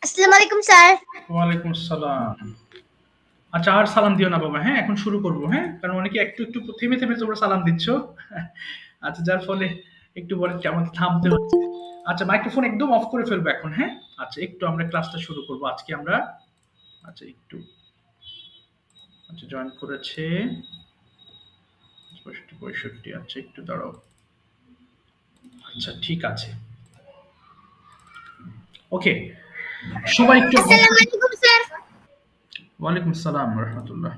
আসসালামু আলাইকুম স্যার। ওয়ালাইকুম আসসালাম। আচ্ছা আর সালাম দিও না বাবা, হ্যাঁ? এখন শুরু করব, হ্যাঁ? কারণ অনেকে একটু থেমে, থেমে তোমরা সালাম দিচ্ছ। আচ্ছা যার ফলে একটু পরে আমাকে থামতে হচ্ছে। আচ্ছা মাইক্রোফোন একদম অফ করে ফেলবো এখন, হ্যাঁ? আচ্ছা একটু আমরা ক্লাসটা শুরু করব। আজকে আমরা আচ্ছা একটু আচ্ছা জয়েন করেছে 65 আচ্ছা একটু দাঁড়াও। আচ্ছা ঠিক আছে। ওকে। সবাই একটু আসসালামু আলাইকুম স্যার। ওয়ালাইকুম আসসালাম ওয়া রাহমাতুল্লাহ।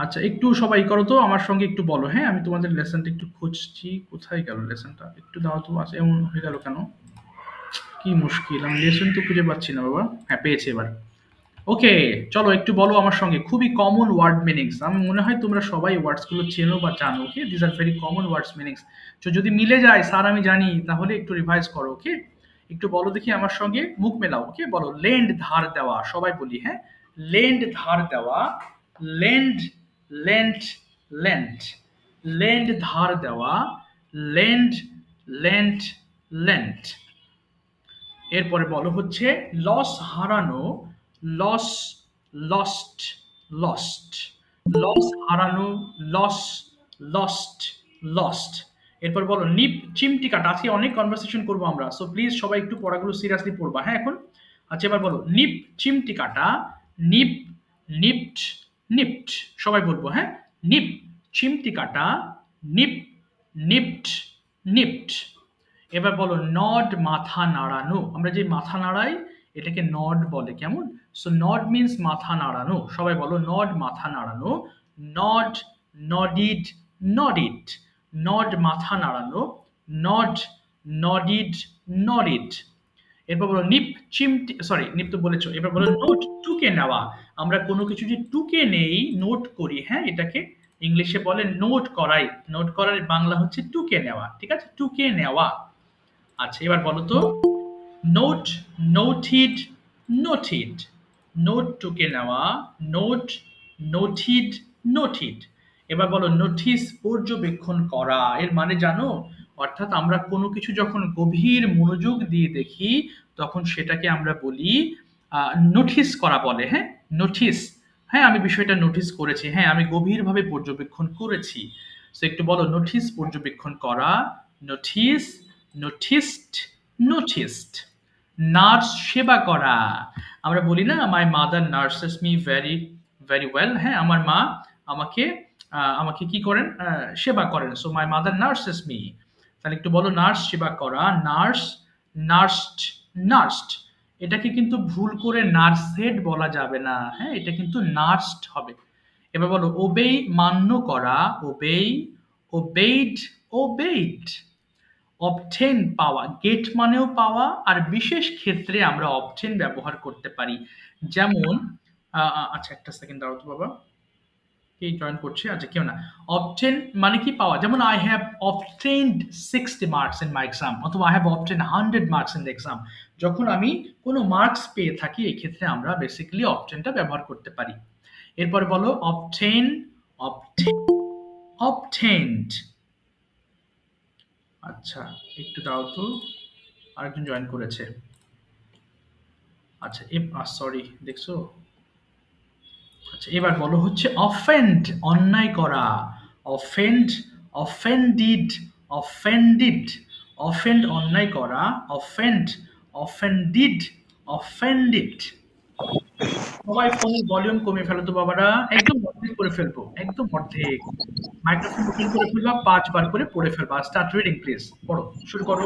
আচ্ছা একটু সবাই করো তো আমার সঙ্গে একটু বলো, হ্যাঁ? আমি তোমাদের লেসনটা একটু খুঁজছি। কোথায় গেল লেসনটা? একটু দাও তো। আচ্ছা এমন হয়ে গেল কেন? কি মুশকিল! আমি লেসন তো খুঁজে পাচ্ছি না বাবা। হ্যাঁ পেয়েছি এবার। ওকে, চলো একটু বলো আমার সঙ্গে। খুবই কমন ওয়ার্ড মিনিংস। আমি মনে হয় তোমরা সবাই ওয়ার্ডস গুলো চেনো বা জানো। Okay, this are very common words meanings. তো যদি মিলে যায় স্যার আমি জানি তাহলে একটু রিভাইজ করো। ওকে, একটু বলো দেখি আমার সঙ্গে, মুখ মেলাও। ওকে, বলো লেন্ড ধার দেওয়া। সবাই বলি, হ্যাঁ? লেন্ড ধার দেওয়া। Lend, lent, lent. লেন্ড ধার দেওয়া। Lend, lent, lent. এরপরে বলো হচ্ছে লস হারানো। Loss, lost, lost. লস হারানো। Loss, lost, lost. এরপর বলো নিপ চিমটি কাটা। আজকে অনেক কনভারসেশন করবো আমরা, সো প্লিজ সবাই একটু পড়াগুলো সিরিয়াসলি পড়বা, হ্যাঁ? এখন আচ্ছা এবার বলো নিপ চিমটি কাটা। Nip, nipped, nipped. সবাই বলবো, হ্যাঁ? নিপ চিমটি কাটা। Nip, nipped, nipped. এবার বলো নড মাথা নাড়ানো। আমরা যে মাথা নাড়াই এটাকে নড বলে, কেমন? সো নড মিন্স মাথা নাড়ানো। সবাই বলো নড মাথা নাড়ানো। নড, নডিড, নডিড। নড মাথা নাড়ানো। নড, নডিড, নডিড। এরপর বলো নিপ চিমটি, সরি নিপ তো বলেছো। এবার বলো নোট টুকে নেওয়া। আমরা কোনো কিছু যে টুকে নেই, নোট করি, হ্যাঁ? এটাকে ইংলিশে বলে নোট করাই। নোট করার বাংলা হচ্ছে টুকে নেওয়া। ঠিক আছে, টুকে নেওয়া। আচ্ছা এবার বলো তো নোট, নোটিড, নোটিড। নোট টুকে নেওয়া। নোট, নোটিড, নোটিড। এবার বলো নোটিস পর্যবেক্ষণ করা। এর মানে জানো? অর্থাৎ আমরা কোনো কিছু যখন গভীর মনোযোগ দিয়ে দেখি তখন সেটাকে আমরা বলি নোটিস করা বলে, হ্যাঁ? নোটিস। হ্যাঁ আমি বিষয়টা নোটিস করেছি, হ্যাঁ আমি গভীরভাবে পর্যবেক্ষণ করেছি। তো একটু বলো নোটিস পর্যবেক্ষণ করা। Notice, noticed, noticed. নার্স সেবা করা। আমরা বলি না my mother nurses me very very well, হ্যাঁ? আমার মা আমাকে আমাকে কি করেন? সেবা করেন। So my mother nurses me. তাহলে একটু বলো নার্স সেবা করা। নার্স, নার্সড, নার্সড। এটাকে কিন্তু ভুল করে নার্সেড বলা যাবে না, হ্যাঁ? এটা কিন্তু নার্সড হবে। এবার বলো ওবেই মান্য করা। ওবেই, ওবেইড, ওবেইড। অবটেন পাওয়া। গেট মানেও পাওয়া, আর বিশেষ ক্ষেত্রে আমরা অবটেন ব্যবহার করতে পারি। যেমন আচ্ছা একটা সেকেন্ড দাঁড়াও তো বাবা। কে জয়েন করছে? আচ্ছা কেউ না। অবটেন মানে কি পাওয়া, যেমন I have obtained 60 marks in my exam, অথবা I have obtained 100 marks in the exam. যখন আমি কোনো মার্কস পেয়ে থাকি এই ক্ষেত্রে আমরা বেসিক্যালি অবটেনটা ব্যবহার করতে পারি। এরপরে বলো অবটেন, অবটেন, অবটেইনড। আচ্ছা একটু দাও তো, আরেকজন জয়েন করেছে। আচ্ছা সরি দেখছো? আচ্ছা এবার বলো হচ্ছে অফেন্ড, অন্যায় করা। অফেন্ড, অফেন্ডিড, অফেন্ডিড। অফেন্ড অন্যায় করা। অফেন্ড, অফেন্ডিড, অফেন্ডিড। সবাই ফোনের ভলিউম কমিয়ে ফেলো তো বাবারা, একদম অর্ধেক করে ফেলবো, একদম অর্ধেক। মাইক্রোফোন ওপেন করে ফেলবা, 5 বার করে পড়ে ফেলবা। Start reading please. পড়ো, শুরু করো।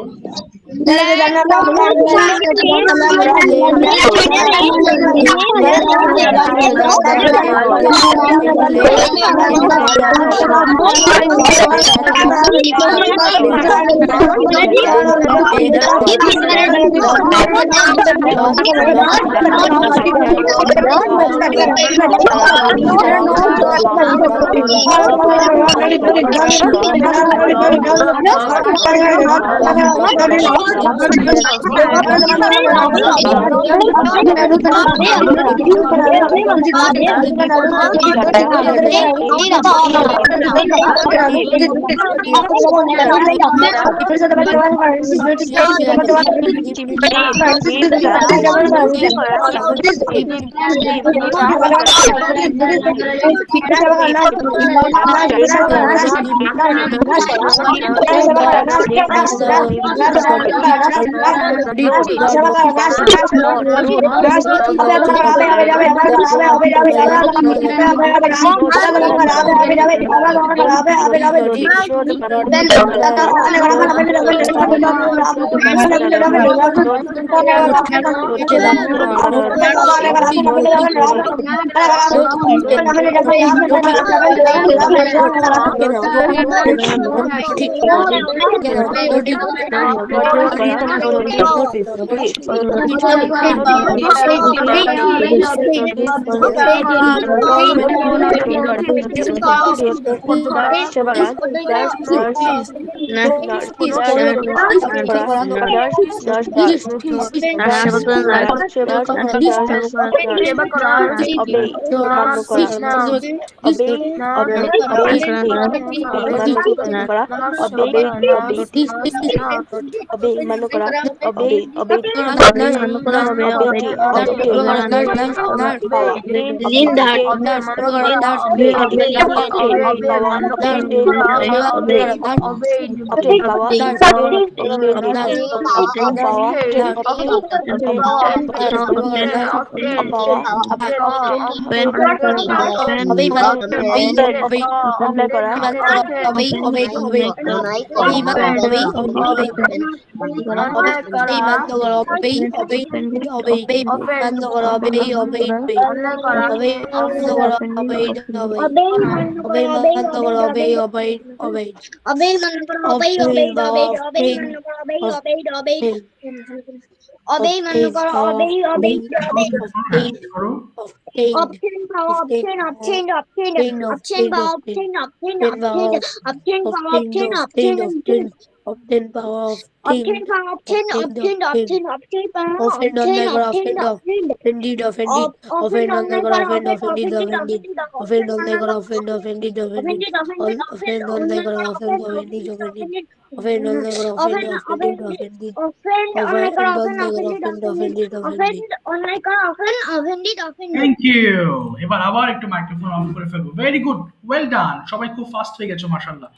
Thank you. এবার আবার একটু মাইক্রোফোন অন করে ফেলবো। Very good, well done. সবাই খুব ফাস্ট হয়ে গেছো মাশাআল্লাহ।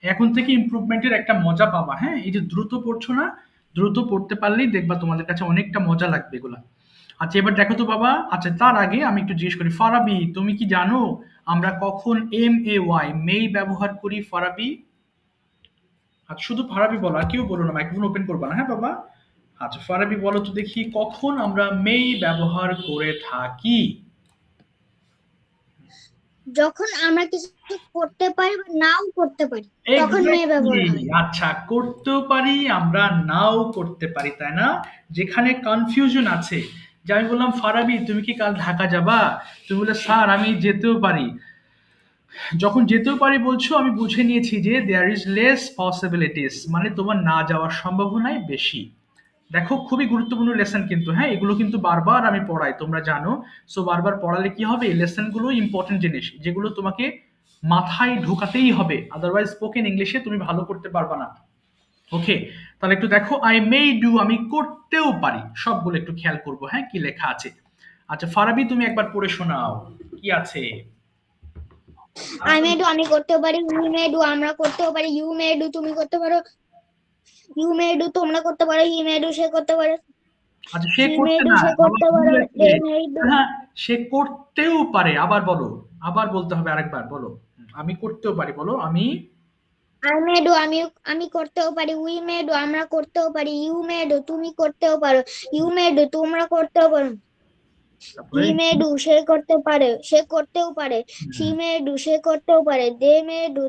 এখন থেকে ইমপ্রুভমেন্টের একটা মজা পাবা। হ্যাঁ, এই যে দ্রুত পড়ছো না, দ্রুত পড়তে পারলেই দেখবা তোমাদের কাছে অনেকটা মজা লাগবে এগুলা। আচ্ছা এবার দেখো তো বাবা। আচ্ছা তার আগে আমি একটু জিজ্ঞেস করি, ফারাবি তুমি কি জানো আমরা কখন MAY মেই ব্যবহার করি? ফারাবি, আচ্ছা শুধু ফারাবি বলো, আর কেউ বলো না, মাইক্রোফোন ওপেন করবা না। হ্যাঁ বাবা। আচ্ছা ফারাবি বলো তো দেখি, কখন আমরা মেই ব্যবহার করে থাকি? যখন আমরা কিছু করতে পারি বা নাও করতে পারি তখন মেয়ে ব্যবহার হয়। আচ্ছা, করতেও পারি আমরা, নাও করতে পারি, তাই না? যেখানে কনফিউশন আছে, যে আমি বললাম ফারাবি তুমি কি কাল ঢাকা যাবা, তুমি বলে স্যার আমি যেতেও পারি। যখন যেতেও পারি বলছো, আমি বুঝে নিয়েছি যে দেয়ার ইজ লেস পসিবিলিটিস, মানে তোমার না যাওয়ার সম্ভাবনাই বেশি। দেখো খুবই গুরুত্বপূর্ণ লেসন কিন্তু। হ্যাঁ, এগুলো কিন্তু বারবার আমি পড়াই, তোমরা জানো। সো বারবার পড়ালে কি হবে, লেসন গুলো ইম্পর্টেন্ট জিনিস, যেগুলো তোমাকে মাথায় ঢোকাতেই হবে, আদারওয়াইজ স্পোকেন ইংলিশে তুমি ভালো করতে পারবা না। ওকে, তাহলে একটু দেখো, আই মে ডু আমি করতেও পারি, সবগুলো একটু খেয়াল করবো। হ্যাঁ, কি লেখা আছে। আচ্ছা ফারাবি তুমি একবার পড়ে শোনাও, কি আছে। আই মে ডু আমি করতেও পারি, উই মে ডু আমরা করতেও পারি, ইউ মে ডু তুমি করতে পারো, ইউ মে ডু তোমরা করতে পারো, হি মে ডু সে করতে পারে। আচ্ছা সে করতে না, হ্যাঁ সে করতেও পারে। আবার বলো, আবার বলতে হবে, আরেকবার বলো। আমি করতেও পারি, বলো আমি। আই মে ডু আমি করতেও পারি, উই মে ডু আমরা করতেও পারি, ইউ মে ডু তুমি করতেও পারো, ইউ মে ডু তোমরা করতেও পারো। তারপরে হি মে ডু সে করতেও পারে, শি মে ডু সে করতেও পারে, দে মে ডু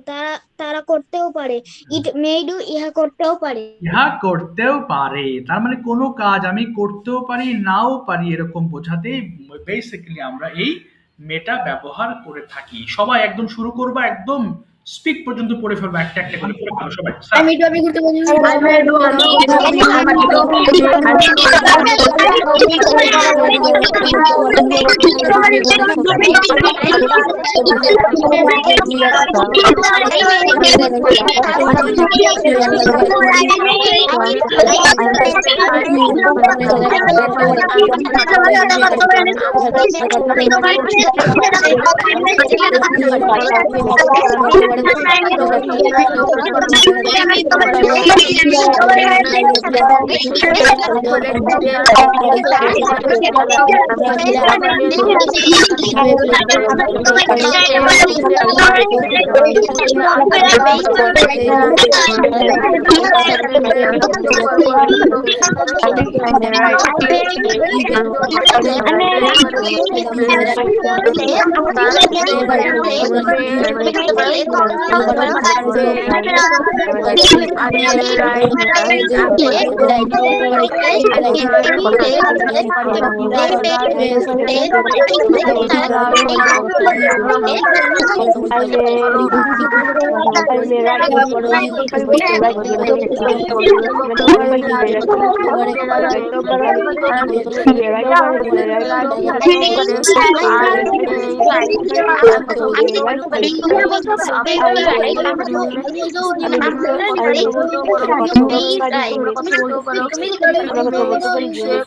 তারা করতেও পারে, ইট মে ডু ইহা করতেও পারে। ইহা করতেও পারে, তার মানে কোনো কাজ আমি করতেও পারি নাও পারি এরকম বোঝাতে বেসিক্যালি আমরা এই মেটা ব্যবহার করে থাকি। সবাই একদম শুরু করবা, একদম স্পিক পর্যন্ত পড়ে ফেলবো, একটা একটা করে পড়ে ফেলো সবাই। আমি একটু আমি ঘুরতে বলি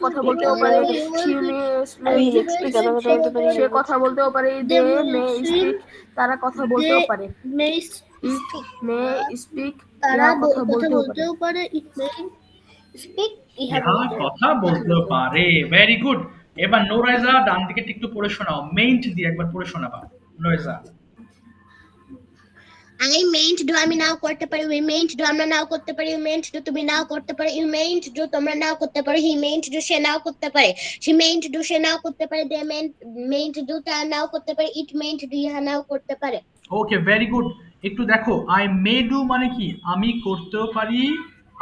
কথা বলতেও পারে, সে কথা বলতেও পারে, দে মে স্পিক তারা কথা বলতেও পারে, মে স্পিক তারা কথা বলতেও পারে, ইট মে স্পিক ইহা কথা বলতেও পারে। Very good. এবার নোরাইজা ডান দিকে একটু পড়ে শোনাও, মেইন্ট দিয়ে একবার পড়ে শোনাবা নোরাইজা। I meant do আমি নাও করতে পারি, we meant do আমরা নাও করতে পারি, you meant do তুমি নাও করতে পারি, you meant do তোমরা নাও করতে পারো, he meant do সে নাও করতে পারে, she meant do সে নাও করতে পারে, they meant do তারা নাও করতে পারে, it meant do ইহা নাও করতে পারে। ওকে, ভেরি গুড। একটু দেখো, আই মে ডু মানে কি আমি করতেও পারি,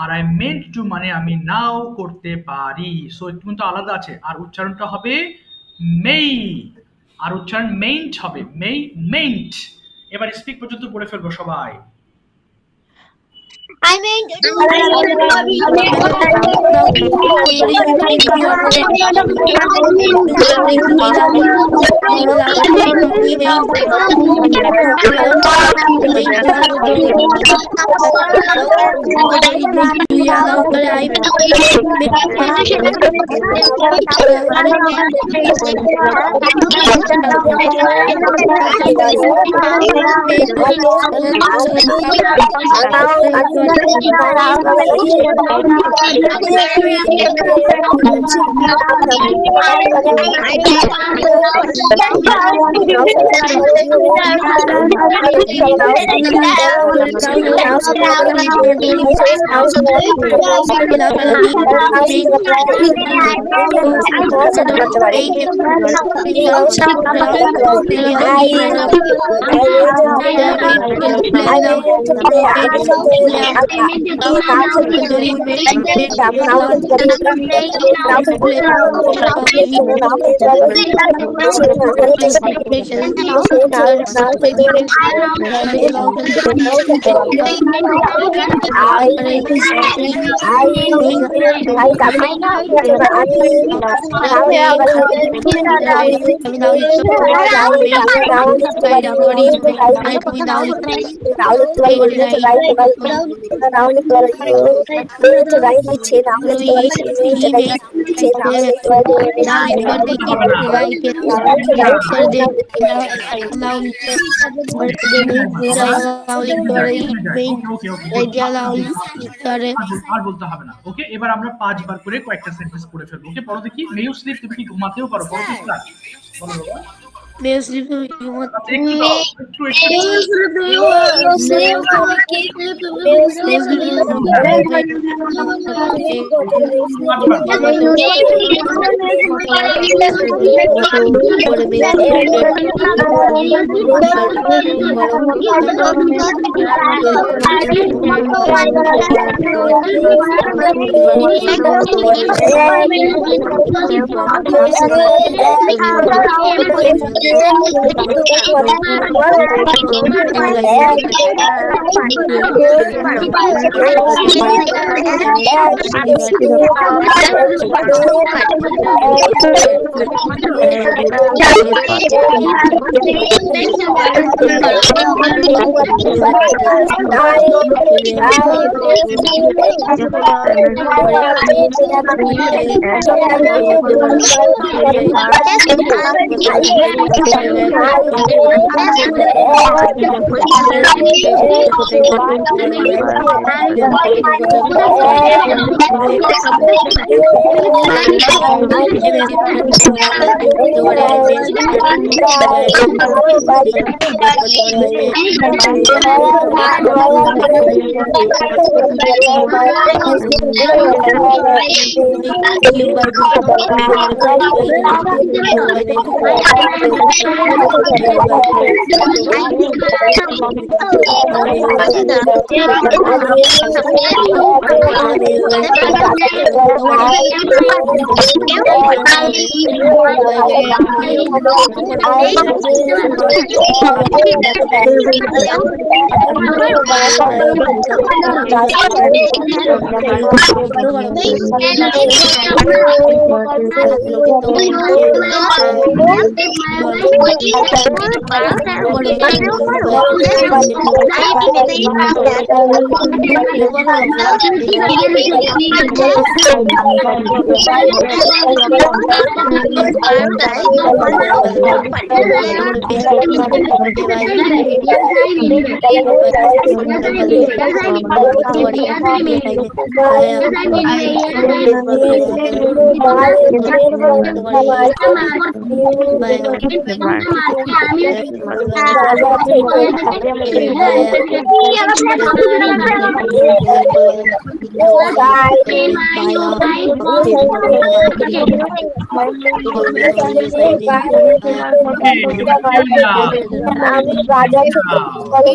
আর আই মেন্ট টু মানে আমি নাও করতে পারি। সো একটু কিন্তু আলাদা আছে, আর উচ্চারণটা হবে মেই, আর উচ্চারণ মেইন্ট হবে, মেই মেইন্ট। এবার স্পিক পর্যন্ত পড়ে ফেলবো সবাই। I meant to আর বলতে হবে না। ওকে, এবার আমরা 5 বার করে কয়েকটা সেন্টেন্স পড়ে ফেলবো। ওকে, পড়ো দেখি। মেয়ু স্লিপ, তুমি কি ঘুমাতেও পারো? পড়ো তো স্টার্ট। বলো বাবা। May you sleep with you want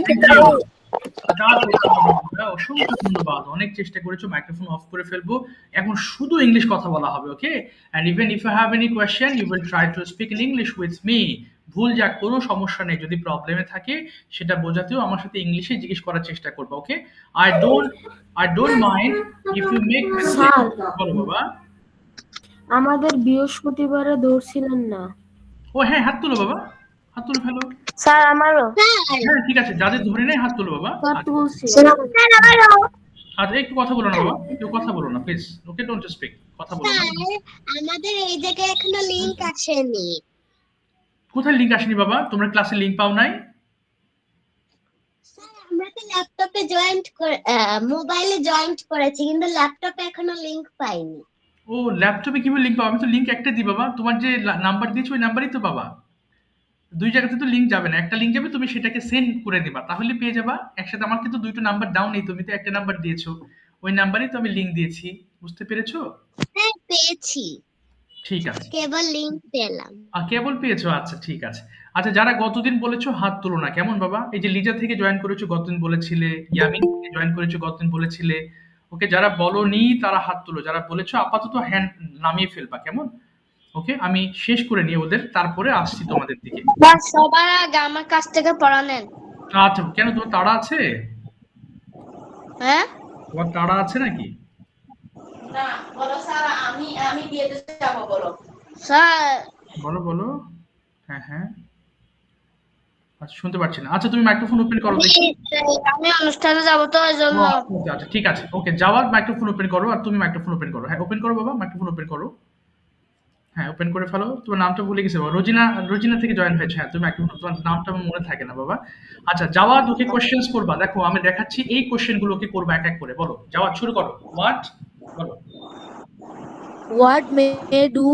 আচ্ছা, একটু দাও, একটু একটু অসংখ্য ধন্যবাদ, অনেক চেষ্টা করেছো, মাইক্রোফোন অফ করে ফেলবো, এখন শুধু ইংলিশ কথা বলা হবে, okay? And even if you have any question you will try to speak in English with me. ভুল যাক, কোনো সমস্যা নেই, যদি প্রবলেমে থাকে সেটা বোঝাতেও আমার সাথে ইংলিশে জিজ্ঞেস করার চেষ্টা করবো, okay? I don't mind if you make mistake. বলো বাবা। আমাদের বৃহস্পতিবারে ধরছিলেন না। ও হ্যাঁ, হাত তুলো বাবা, হাত তুলে ফেলো। স্যার আমারও। হ্যাঁ ঠিক আছে, যাদের ধরে নেই হাত তুলো বাবা। কত বলছি? আচ্ছা একটু কথা বলো না বাবা, কেউ কথা বলো না প্লিজ, ওকে? ডোন্ট স্পিক, কথা বলো না। আমাদের এই জায়গায় এখনো লিংক আসেনি। কোথায় লিংক আসেনি বাবা? তোমরা ক্লাসে লিংক পাও নাই? স্যার আমরা তো ল্যাপটপে জয়েন্ট করে মোবাইলে জয়েন্ট করেছি, কিন্তু ল্যাপটপে এখনো লিংক পাইনি। ও ল্যাপটপে কিভাবে লিংক পাবো? আমি তো লিংক একটা দিই বাবা, তোমার যে নাম্বার দিয়েছো ওই নাম্বারই তো বাবা। দুই জায়গাতে তো লিংক যাবে না, একটা লিংক যাবে, তুমি সেটাকে সেন্ড করে দিবা, তাহলে পেয়ে যাবা একসাথে। আমার কিন্তু দুইটা নাম্বার দাও নেই, তুমি তো একটা নাম্বার দিয়েছো, ওই নাম্বারই তো আমি লিংক দিয়েছি, বুঝতে পেরেছো? হ্যাঁ পেয়েছি, ঠিক আছে, কেবল লিংক পেলাম। কেবল পেয়েছো, আচ্ছা ঠিক আছে। আচ্ছা যারা গতদিন বলেছো হাত তুলো না, কেমন বাবা? এই যে লিজা থেকে জয়েন করেছো গতদিন বলেছিলে, ইয়ামিন থেকে জয়েন করেছো গতদিন বলেছিলে, ওকে? যারা বলোনি তারা হাত তুলো, যারা বলেছো আপাতত হ্যান্ড নামিয়ে ফেলবা, কেমন? ওকে, আমি শেষ করে নিয়ে ওদের, তারপরে আসছি তোমাদের দিকে। সবার আগে আমার কাছ থেকে পড়া নেন। আচ্ছা, কেন তোমার তাড়া আছে? হ্যাঁ তোমার তাড়া আছে নাকি? না বলো স্যার, আমি দিয়ে যাব। বলো স্যার। বলো। হ্যাঁ হ্যাঁ, আচ্ছা শুনতে পাচ্ছি না। আচ্ছা তুমি মাইক্রোফোন ওপেন করো দেখি। আমি অনুষ্ঠানে যাব তো এই জন্য। আচ্ছা ঠিক আছে, ওকে যাওয়ার মাইক্রোফোন ওপেন করো, আর তুমি মাইক্রোফোন ওপেন করো। হ্যাঁ ওপেন করো বাবা, মাইক্রোফোন ওপেন করো। হ্যাঁ ওপেন করে ফেলো। তোমার নামটা ভুলে গেছি বাবা, রোজিনা থেকে জয়েন হয়েছে। হ্যাঁ তুমি মাইক্রোফোন, তোমার নামটা আমার মনে থাকে না বাবা। আচ্ছা যাওয়ার ওকে কোশ্চেন্স করবা, দেখো আমি দেখাচ্ছি এই কোশ্চেন গুলোকে করবা এক এক করে। বলো যাওয়ার, শুরু করো। হোয়াট, বলো। What may do?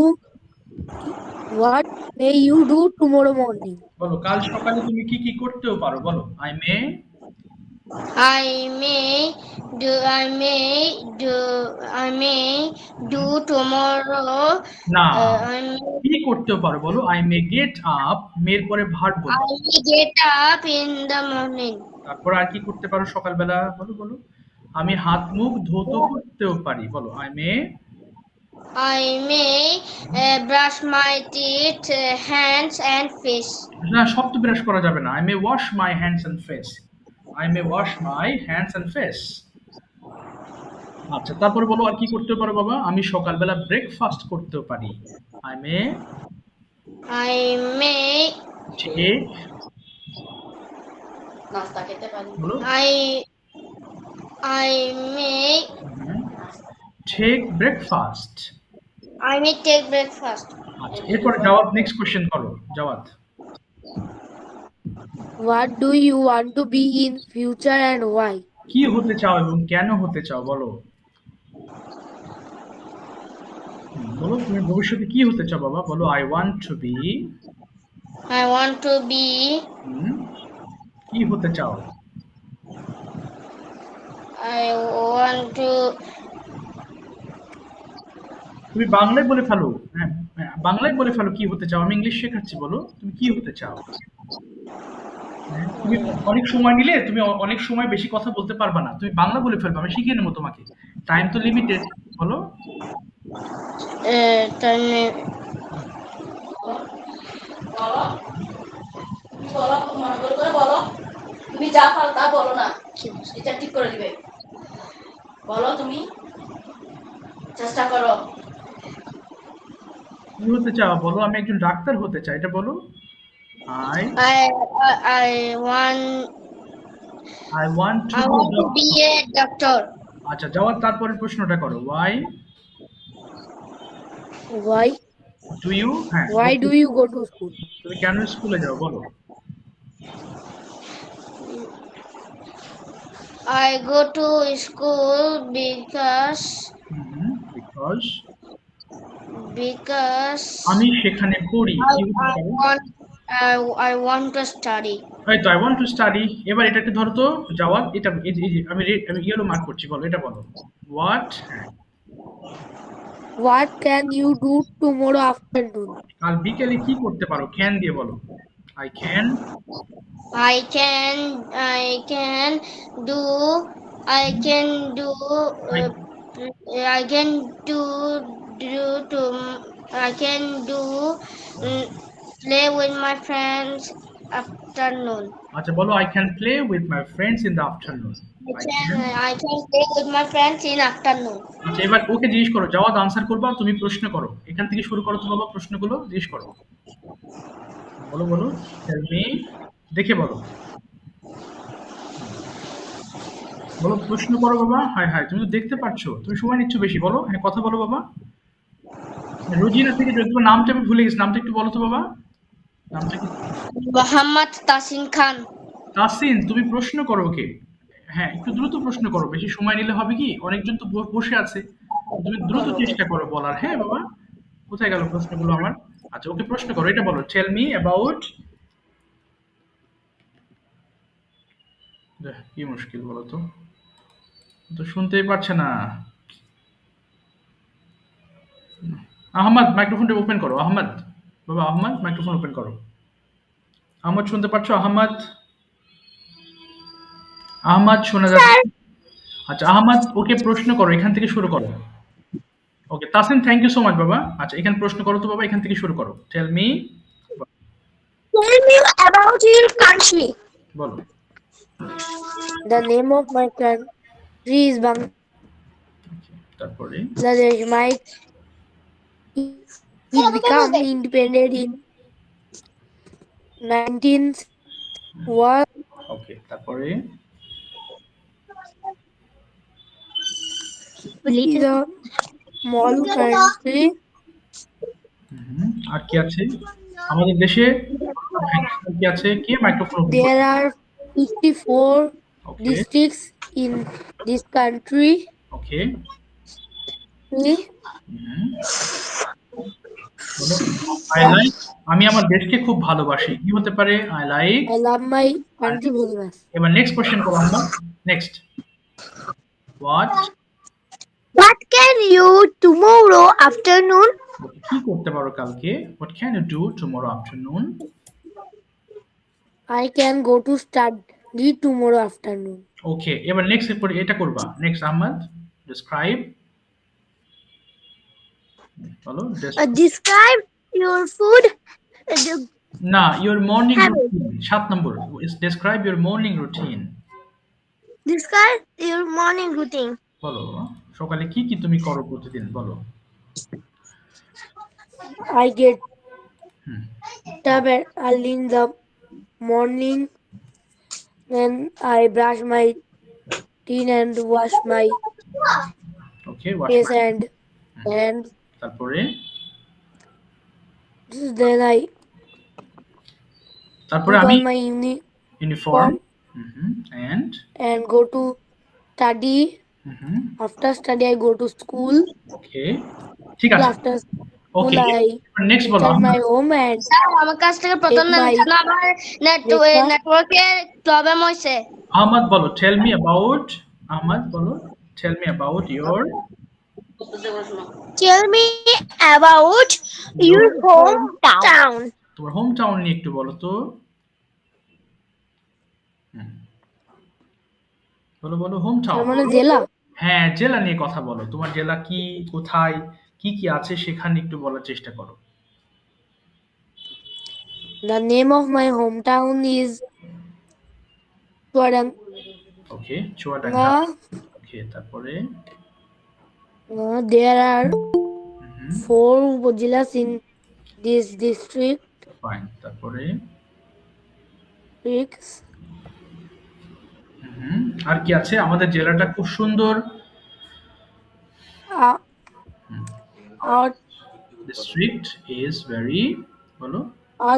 What May you do tomorrow morning? বলো কাল সকালে তুমি কি কি করতেও পারো বলো I may I may do tomorrow. না I কি করতেও পারো বলো আই মে গেট আপ মের পরে ভার্ব বলো may get up in the morning. তারপর আর কি করতে পারো সকালবেলা বলো বলো আমি হাত মুখ ধুতে করতেও পারি বলো I may brush my teeth, hands and face. না সব তো ব্রাশ করা যাবে না I may wash my hands and face I may wash my hands and face আচ্ছা তারপরে বলো আর কি করতে পারো বাবা আমি সকালবেলা ব্রেকফাস্ট করতেও পারি I may I may take nasta খেতে পারি বলো I may take breakfast take breakfast. আচ্ছা এরপর জবাব নেক্সট কোশ্চেন করো জবাব What do you want to be in future and why? কি হতে চাও এবং কেন হতে চাও বলো বলো তুমি ভবিষ্যতে কি হতে চাও বাবা বলো I want to be I want to be কি হতে চাও I want to তুমি বাংলায় বলে ফেলো হ্যাঁ বাংলায় বলে ফেলো কি হতে চাও আমি ইংলিশ শেখাচ্ছি বলো তুমি কি হতে চাও তুমি অনেক সময় নিলে তুমি অনেক সময় বেশি কথা বলতে পারবা না তুমি বাংলা বলে ফেলবে আমি শিখিয়ে নেবো তোমাকে টাইম তো লিমিটেড বলো বলো বলো মনে করে বলো তুমি যা পারো তা বলো না এটা ঠিক করে দিবে বলো তুমি চেষ্টা করো কি হতে চাও বলো আমি একজন ডাক্তার হতে চাই এটা বলো I want two be a doctor. আচ্ছা যাওয়ার তারপরে প্রশ্নটা করো Why ডু ইউ হ্যাঁ why do you go to school? তুমি কেন স্কুলে যাও বলো I go to school because because আমি সেখানে পড়ি কি হতে পারে I want to study. এই তো আই ওয়ান্ট টু স্টাডি এবার এটাকে ধরো তো জবাব এটা আমি ইয়েলো মার্ক করছি বলো এটা বলো What can you do tomorrow afternoon? কাল বিকেলে কি করতে পারো ক্যান দিয়ে বলো I can I can do I can do play with my friends afternoon. আচ্ছা বলো I can play with my friends in the afternoon I can play with my friends in afternoon. আচ্ছা এবার ওকে জিজ্ঞেস করো জবাব answer করবা তুমি প্রশ্ন করো এখান থেকে শুরু করো তো বাবা প্রশ্নগুলো জিজ্ঞেস করো বলো বলো টেল মি দেখে বলো বলো প্রশ্ন করো বাবা হাই হাই তুমি তো দেখতে পাচ্ছো তুমি সময় নিচ্ছ বেশি বলো হ্যাঁ কথা বলো বাবা রোজিনা থেকে যদি তোমার নামটা আমি ভুলে গেছি নামটা একটু বলো তো বাবা নামটা কি Muhammad Tasin Khan. তাসিন তুমি প্রশ্ন করো ওকে হ্যাঁ একটু দ্রুত প্রশ্ন করো বেশি সময় নিলে হবে কি অনেকজন তো বসে আছে তুমি দ্রুত চেষ্টা করো বলার হ্যাঁ বাবা কোথায় গেল প্রশ্নগুলো আমার আচ্ছা ওকে প্রশ্ন করো এটা বলো টেল মি অ্যাবাউট কি মুশকিল বলো তো তো শুনতেই পারছে না আহমদ মাইক্রোফোনটা ওপেন করো আহমদ বাবা আহমদ মাইক্রোফোন ওপেন করো আহমদ শুনতে পাচ্ছো আহমদ শোনা যাচ্ছে আচ্ছা আহমদ ওকে প্রশ্ন করো এখান থেকে শুরু করো okay Tasin thank you so much বাবা আচ্ছা এখানে প্রশ্ন করো তো বাবা এখান থেকে শুরু করো tell me about your country. বলো The name of my country is Bangladesh. তারপরে It became independent in 1901. ওকে তারপরে It is a small country. আর কি আছে আমাদের দেশে কি আছে কি microphone There are 54 okay districts in this country. Okay We বলো আই লাইক আমি আমার দেশকে খুব ভালোবাসি। কি হতে পারে? I like. I love my country very much. এবার নেক্সট কোশ্চেন করো Ahmad. Next. What? What can you tomorrow afternoon? কি করতে পারো কালকে? What can you do tomorrow afternoon? I can go to study tomorrow afternoon. Okay, এবার next এটা করবা। Next Ahmad, describe. বলো। Describe your food. না, your morning Habit. routine 7 number. Describe your morning routine. Describe your morning routine. বলো সকালে কি কি তুমি করো প্রতিদিন বলো। I get hmm, up early in the morning, then I brush my teeth and wash my okay, face and hands. তারপরে Then I তারপরে put আমি on my uniform uniform and and go to study. After study, I go to school. Okay, ঠিক আছে। After okay, school, I next বলো enter Ahmad. my home and sir আমার কাছ থেকে প্রথম Take my জানো আমার breakfast. নেটওয়ার্কের প্রবলেম হয়েছে। আহমদ বলো, টেল মি অ্যাবাউট। আহমদ বলো, tell me about your. Tell me about your hometown. তোমার হোম টাউন নিয়ে একটু বলো তো। বলো বলো, হোম টাউন। তার মানে জেলা। হ্যাঁ, জেলা নিয়ে কথা বলো। তোমার জেলা কি, কোথায়, কি কি আছে সেখানে একটু বলার চেষ্টা করো। The name of my hometown is Chwadanga. ওকে, চুয়াডাঙ্গা। ওকে, তারপরে There are 4 upazilas in this district. Fine, তারপরে আর কি আছে? আমাদের জেলাটা খুব সুন্দর। Our ডিস্ট্রিক্ট ইজ ভেরি, বলো।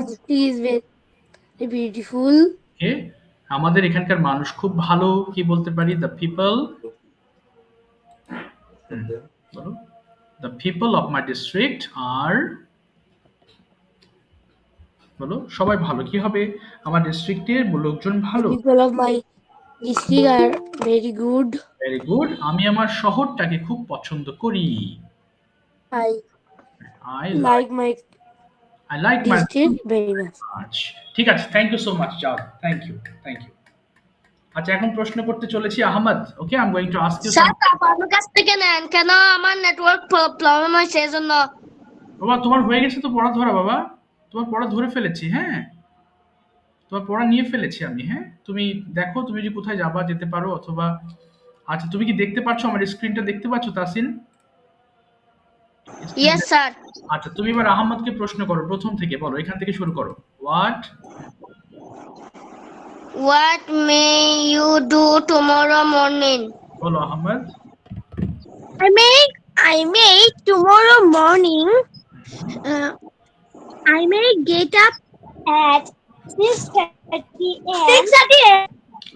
district is very beautiful. Okay, আমাদের এখানকার মানুষ খুব ভালো। কি বলতে পারি? দ্য পিপল, বলো, the people of my district are, বলো, সবাই ভালো। কি হবে? আমার ডিস্ট্রিক্টের লোকজন ভালো। People of my district are very good. Very good. আমি আমার শহরটাকে খুব পছন্দ করি। I I like my like my district very much. আচ্ছা, ঠিক আছে, থ্যাংক ইউ সো মাচ। যাও, থ্যাংক ইউ। আচ্ছা, এখন প্রশ্ন করতে চলেছি Ahmad. Okay, I am going to ask you. Sir আমার কাছ থেকে নেন কেন? আমার নেটওয়ার্ক প্রবলেম হয়েছে এজন্য। বাবা, তোমার হয়ে গেছে তো পড়া ধরা। বাবা, তোমার পড়া ধরে ফেলেছি। হ্যাঁ, তোমার পড়া নিয়ে ফেলেছি আমি। হ্যাঁ, তুমি দেখো, তুমি যদি কোথায় যাবা যেতে পারো অথবা। আচ্ছা, তুমি কি দেখতে পাচ্ছ? আমার স্ক্রিনটা দেখতে পাচ্ছ তাসিন? Yes sir. আচ্ছা, তুমি এবার আহমদকে প্রশ্ন করো প্রথম থেকে। বলো, এখান থেকে শুরু করো। What may you do tomorrow morning? বলো Ahmad. I may tomorrow morning. I may get up at 6:30 a.m. 6:30 a.m.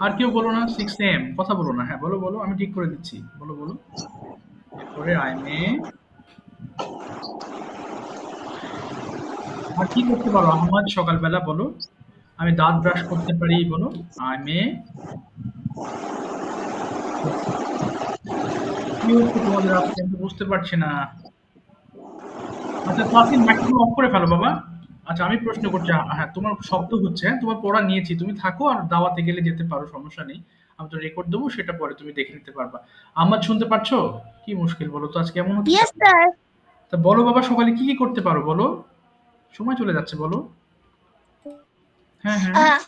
আর কেউ বলো না 6 AM, কথা বলো না। হ্যাঁ, বলো বলো, আমি ঠিক করে দিচ্ছি। বলো বলো। এরপরে আই মে। আর কি করতে পারো আহমদ সকালবেলা? বলো। আমি দাঁত ব্রাশ করতে পারি। বলো, আই মে। কি হচ্ছে তোমাদের? আজকে আমি বুঝতে পারছি না। আচ্ছা, তাসিন মাইক্রোফোন অফ করে ফেলো বাবা। আচ্ছা, আমি প্রশ্ন করছি। হ্যাঁ, তোমার শব্দ হচ্ছে। হ্যাঁ, তোমার পড়া নিয়েছি, তুমি থাকো। আর দাওয়াতে গেলে যেতে পারো, সমস্যা নেই। আমি তো রেকর্ড দেবো, সেটা পরে তুমি দেখে নিতে পারবা। আহমদ, শুনতে পাচ্ছো? কি মুশকিল বলো তো, আজকে কেমন হচ্ছে? Yes sir. তা বলো বাবা, সকালে কি কি করতে পারো বলো। সময় চলে যাচ্ছে, বলো। হ্যাঁ হ্যাঁ,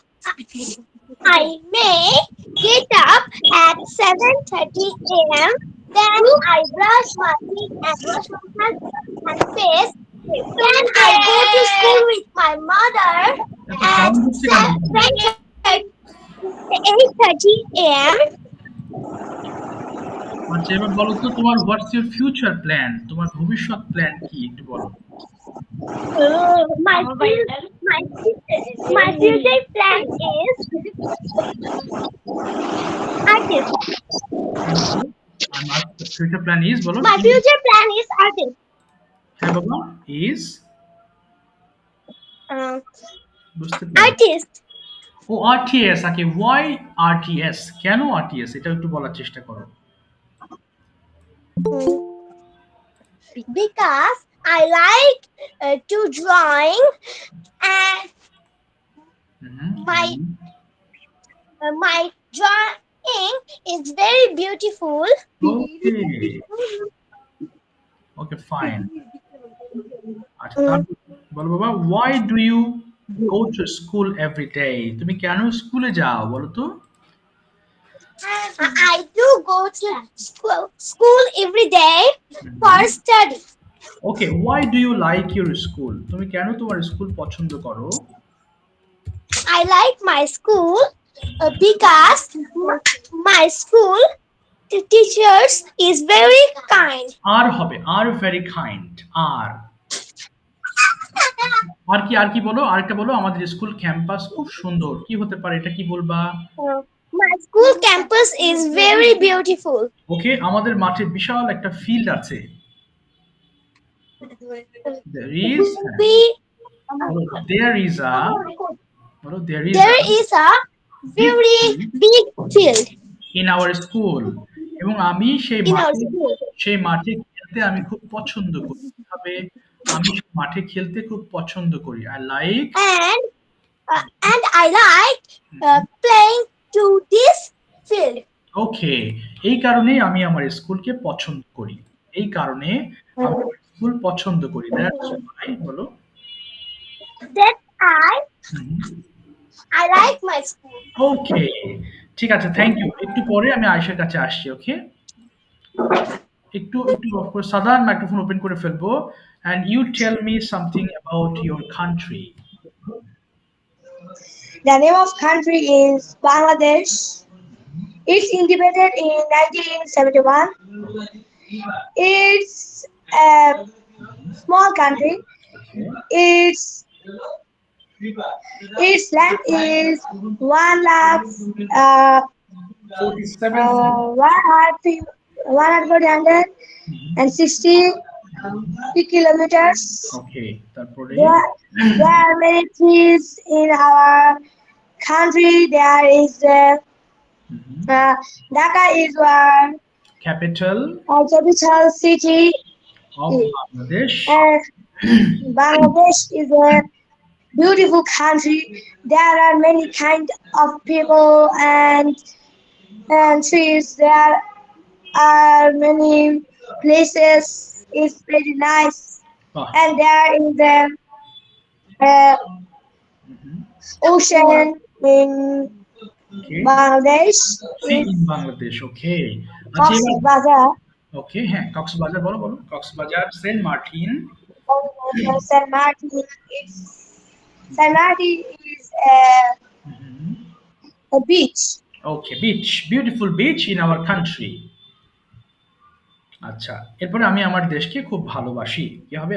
I may get up at 7:30 a.m. Then I brush my teeth and wash my hands and face. Then I go to school with my mother at 8:30 a.m. আচ্ছা, এবার বলো তো তোমার হোয়াটস ইউর ফিউচার প্ল্যান? তোমার ভবিষ্যৎ plan কি একটু বলো। My future plan is artist. Future plan is, বলো। My future plan is artist. হ্যাঁ বাবা, ইজ uh, বুঝতে পারি। artist. ও আরটিএস, ওকে, ওয়াই আরটিএস, কেন আরটিএস এটা একটু বলার চেষ্টা করো। Because I like to drawing, and my my drawing is very beautiful. Okay okay fine. আচ্ছা তারপর বলো বাবা, why do you go to school every day? তুমি কেন স্কুলে যাও বলো তো? I do go to school every day for study. Okay, why do you like your school? তুমি কেন তোমার স্কুল পছন্দ করো? I like my school because my school teachers is very kind. আর হবে, আর ভেরি কাইন্ড, আর আর কি বলো, আরেকটা বলো। আমাদের স্কুল ক্যাম্পাস খুব সুন্দর, কি হতে পারে, এটা কি বলবা? My school campus is very beautiful. Okay, আমাদের মাঠে বিশাল একটা ফিল্ড আছে। There is There is a very big field in our school, এবং আমি in our school. সেই মাঠে খেলতে আমি খুব পছন্দ করি। তবে আমি মাঠে খেলতে খুব পছন্দ করি। I like And I like playing to this field. ওকে, এই কারণেই আমি আমার স্কুলকে পছন্দ করি, এই কারণে আমি স্কুল পছন্দ করি। That's why, বলো। That I like my school. Okay, ঠিক আছে, থ্যাংক ইউ। একটু পরে আমি আয়েশার কাছে আসছি। ওকে, একটু অফকোর্স সাধারণ মাইক্রোফোন ওপেন করে ফেলবো। and you tell me something about your country. The name of country is Bangladesh. It's independent in 1971. It's a small country. Its land is 1,160 kilometers. Okay, তারপরে There are many trees in our country. There is Dhaka is our capital capital city. of Bangladesh. Bangladesh is a beautiful country. There are many kind of people and trees. There are many places. It's very nice. And there is the ocean in Bangladesh. See in Bangladesh. Okay. Cox's Bazar. ওকে, হ্যাঁ, কক্সবাজার বলো। Cox's Bazar, Saint Martin. Saint Martin. Saint Martin is a beach. Okay, beach, beautiful beach in our country. আচ্ছা, এরপরে আমি আমার দেশকে খুব ভালোবাসি। কি হবে?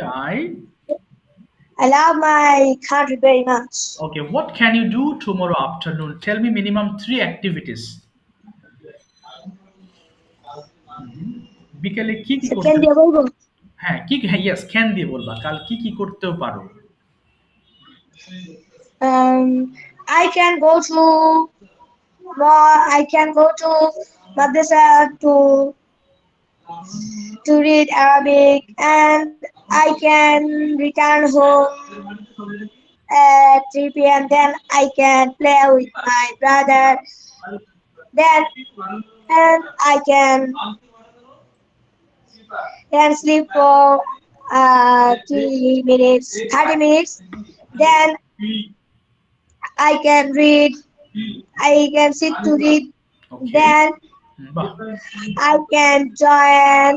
I love my country very much. Okay, what can you do tomorrow afternoon? Tell me minimum 3 activities. বিকেলে কি করতে? Can দিয়ে বলবো? হ্যাঁ, yes, can দিয়ে বলবা। কাল কি করতেও পারো? I can go to madrasa to read Arabic, and I can return home at 3 p.m. Then I can play with my brother. And I can sleep for 30 minutes. Then I can read. I can sit to read. Okay. Then I can join.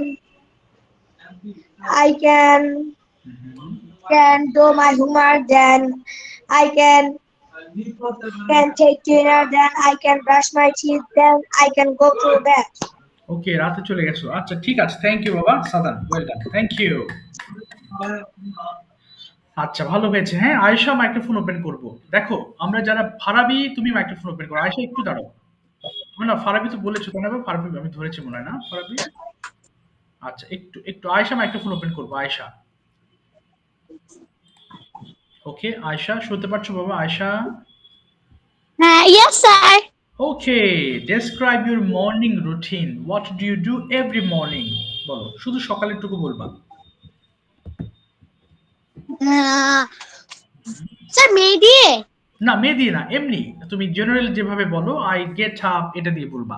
I can do my homework. Then I can take dinner. Then I can brush my teeth. Then I can go to bed. ওকে, রাতে চলে গেছো। আচ্ছা, ঠিক আছে, thank you বাবা সাদান, well done, thank you. আচ্ছা, ভালো হয়েছে। হ্যাঁ, আয়েশা মাইক্রোফোন ওপেন করব। দেখো, আমরা যারা ফারাবি, তুমি মাইক্রোফোন ওপেন করো। আয়েশা একটু দাঁড়াও। তুমি না ফারাবি তো বলেছো, তাই না? ফারাবি আমি ধরেছি মনে হয় না, ফারাবি। আচ্ছা, একটু আয়েশা মাইক্রোফোন ওপেন করবো। আয়েশা, ওকে, আয়শা শুনতে পাচ্ছ বাবা? Ayesha, Yes, sir. Okay, describe your morning routine. What do you do every morning? বলো, শুধু সকালেরটুকু বলবা। Sir, মেয়ে দিয়ে? না, মেয়ে দিয়ে না, এমনি তুমি জেনারেল যেভাবে বলো, আই গেট আপ, এটা দিয়ে বলবা।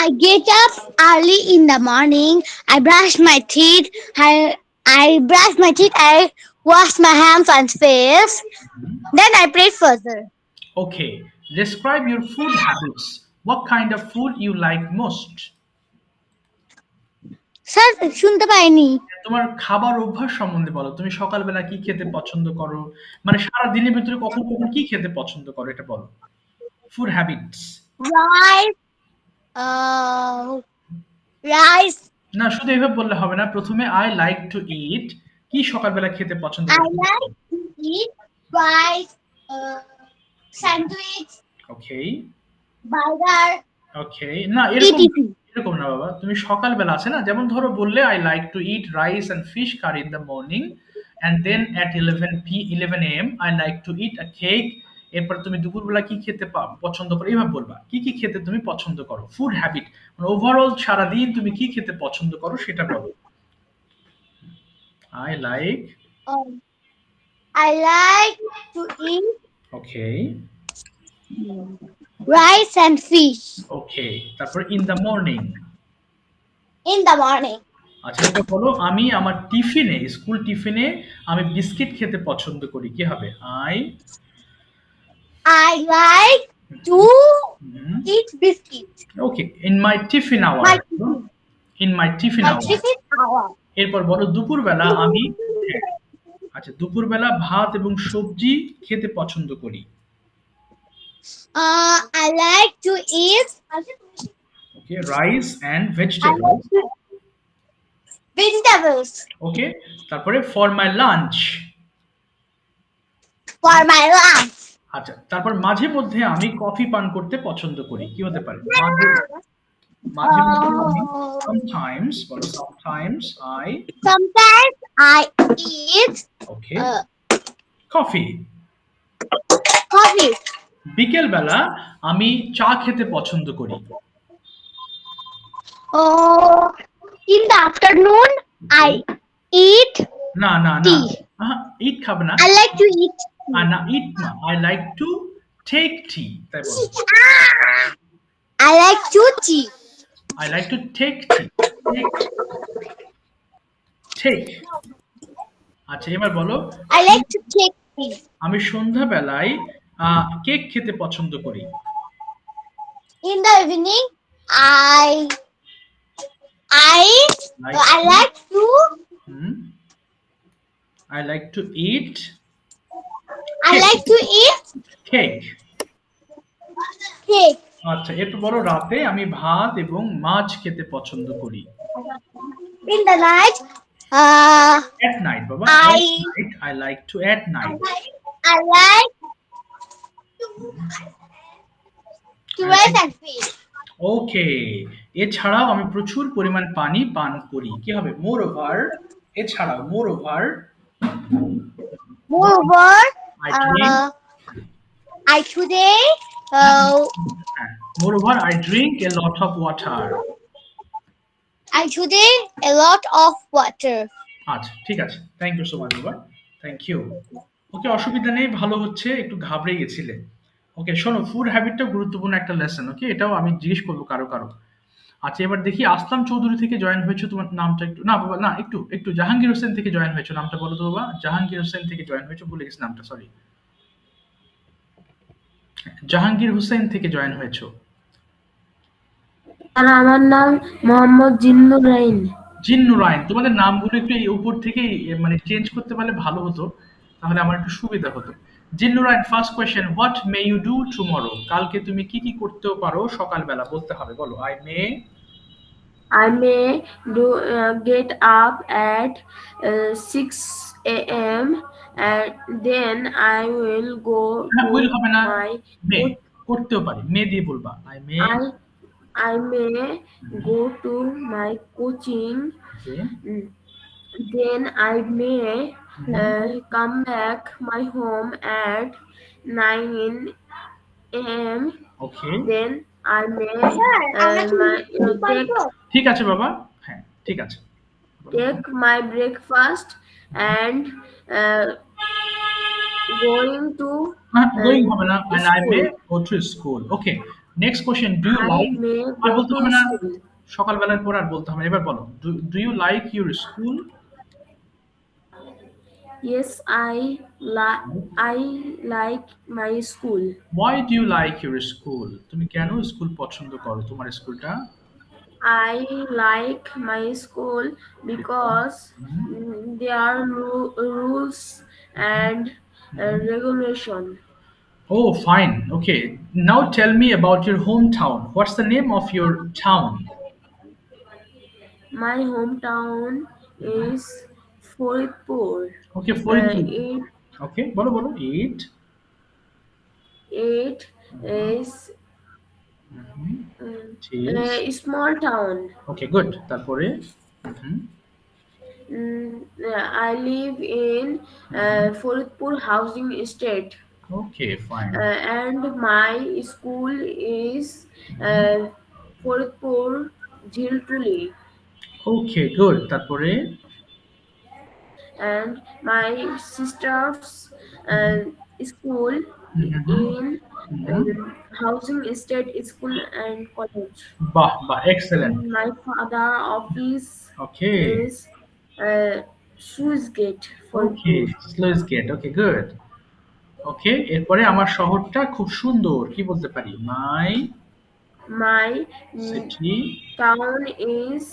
I get up early in the morning. I brush my teeth. I brush my teeth. I wash my hands and face. Then I pray further. Okay, describe your food habits. What kind of food you like most? Sir, শুনতে পাইনি। তোমার খাবার অভ্যাস সম্বন্ধে বলো। তুমি সকালবেলা কি খেতে পছন্দ করো? মানে সারা দিনের ভিতরে কখন কখন কি খেতে পছন্দ করো, এটা বলো। Food habits. Rice. না, শুধু এভাবে বললে হবে না। প্রথমে আই লাইক টু ইট, কি সকালবেলা খেতে পছন্দ I করো? like to eat rice, sandwich, okay, burger, ওকে। না, এরকম etc. এরকম না বাবা। তুমি সকালবেলা আছে না, যেমন ধরো বললে I like to eat rice and fish curry in the morning, and then at 11 AM I like to eat a cake. এরপর তুমি দুপুরবেলা কি খেতে পছন্দ করো, এইভাবে বলবা। কি কি খেতে তুমি পছন্দ করো, ফুড হ্যাবিট, মানে ওভারঅল সারাদিন তুমি কি খেতে পছন্দ করো সেটা বলো। I like, I like to eat okay, rice and fish ওকে। তারপর in the morning. in the morning. আচ্ছা, এটা বলো, আমি আমার টিফিনে, স্কুল টিফিনে আমি বিস্কিট খেতে পছন্দ করি। কি হবে? I like to eat biscuits. Okay, in my tiffin hour. My tiffin. In my tiffin My hour. tiffin hour. এরপর বলো দুপুরবেলা আমি, আচ্ছা, দুপুরবেলা ভাত এবং সবজি খেতে পছন্দ করি। I like to eat okay, rice and I vegetable. like to vegetables okay, তারপরে for my lunch. for my lunch. আচ্ছা, তারপর মাঝে মধ্যে আমি কফি পান করতে পছন্দ করি। কি হতে পারে? মাঝে মাঝে মধ্যে আমি sometimes, বলো sometimes I, Sometimes I eat okay, coffee. coffee. বিকেল বেলা আমি চা খেতে পছন্দ করি। In the afternoon, I eat না না না, tea. ইট খাবে না। I like to eat. না, ইট না, I like to take tea, তাই বলো। I like to tea. I like to take tea, take. আচ্ছা, এবার বলো, I like to take tea. আমি সন্ধ্যাবেলায় কেক খেতে পছন্দ করি। In the evening, I like to I like to eat cake. আচ্ছা, এরপর বলো, রাতে আমি ভাত এবং মাছ খেতে পছন্দ করি। In the night, At night, বাবা। I like to at night. I like to eat and fish. ওকে, এছাড়াও আমি প্রচুর পরিমাণ পানি পান করি। কি হবে? মোর ওভার, এছাড়াও মোর over Moreover, I drink, I today moreover I drink a lot of water. a lot of water. আচ্ছা, ঠিক আছে, থ্যাংক ইউ সো মাচ বাবা, থ্যাংক ইউ। ওকে, অসুবিধা নেই, ভালো হচ্ছে, একটু ঘাবড়ে গেছিলে। ওকে, শোনো, ফুড হ্যাবিটটা গুরুত্বপূর্ণ একটা লেসন। ওকে, এটাও আমি জিজ্ঞেস করবো কারো কারো। আচ্ছা, এবার দেখি, আসলাম চৌধুরী থেকে জয়েন হয়েছে, তোমার নামটা একটু, না বাবা, না, একটু জাহাঙ্গীর হোসেন থেকে জয়েন হয়েছে, নামটা বলো তো বাবা। জাহাঙ্গীর হোসেন থেকে জয়েন হয়েছে, ভুলে গেছি নামটা, সরি। জাহাঙ্গীর হোসেন থেকে জয়েন হয়েছে। আর আমার নাম মোহাম্মদ জিন্নুরাইন। জিন্নুরাইন, তোমাদের নামগুলো একটু এই উপর থেকে মানে চেঞ্জ করতে পারলে ভালো হতো, তাহলে আমার একটু সুবিধা হতো। Jinnurain, first question, what may you do tomorrow? কালকে তুমি কি কি করতেও পারো সকালবেলা, বলতে হবে, বলো। I may do get up at 6 a.m. and then I will go to will হবে না, my মে, করতেও পারি, মে দিয়ে বলবা। I may go to my coaching. Okay. Then I may come back my home at 9 a.m. Okay. Then I may take ঠিক আছে বাবা, হ্যাঁ ঠিক আছে। my breakfast and going to going হবে না, and I may school. go to school. Okay, next question, do you I like, may R go বলতে to হবে না, school. সকালবেলার পর আর বলতে হবে না, এবার বলো, do you like your school? Yes, I like my school. Why do you like your school? তুমি কেন স্কুল পছন্দ করো, তোমার স্কুলটা? I like my school because there are rules and regulation. Oh, fine. Okay. Now tell me about your hometown. What's the name of your town? My hometown is Faridpur. Okay, Faridpur. It Okay, bolo bolo. 8. is a small town. Okay, good. তারপরে I live in Faridpur housing estate. Okay, fine. And my school is Faridpur Jhiltuli. Okay, good. তারপরে And my sister's school in housing estate school and college. বাহ বাহ, excellent. My father office Okay. is Sluice Gate. Okay, Sluice Gate. Okay, good. Okay, এরপরে আমার শহরটা খুব সুন্দর, কি বলতে পারি? My city town is